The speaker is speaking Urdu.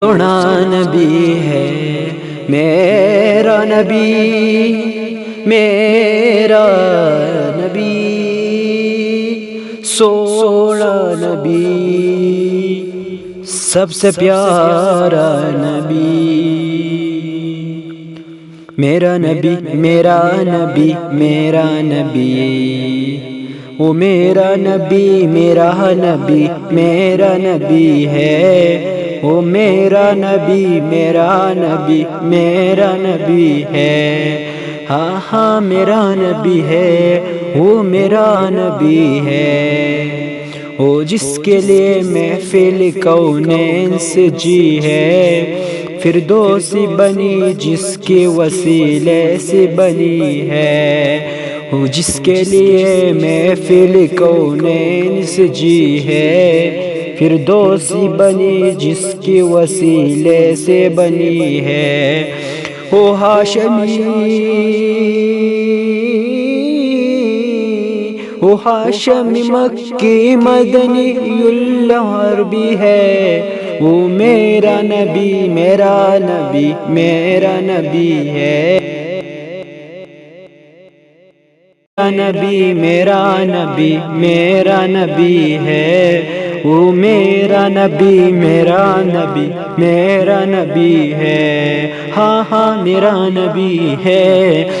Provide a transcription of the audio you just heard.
سونا نبی ہے میرا نبی، میرا نبی، سونا نبی، سب سے پیارا نبی، میرا نبی، میرا نبی، میرا نبی، وہ میرا نبی، میرا نبی، میرا نبی ہے، وہ میرا نبی، میرا نبی، میرا نبی ہے، ہاں ہاں میرا نبی ہے، وہ میرا نبی ہے، وہ جس کے لیے محفل کونین سے جی ہے، فردوسی بنی جس کے وسیلے سے بنی ہے، وہ جس کے لیے محفل کونین سے جی ہے، فردوسی بنی جس کے وسیلے سے بنی ہے، وہ ہاشمی، وہ ہاشمی مکی مدنی العربی ہے، وہ میرا نبی، میرا نبی، میرا نبی ہے، نبی، میرا نبی، میرا نبی ہے، وہ میرا نبی، میرا نبی، میرا نبی ہے، ہاں ہاں میرا نبی ہے،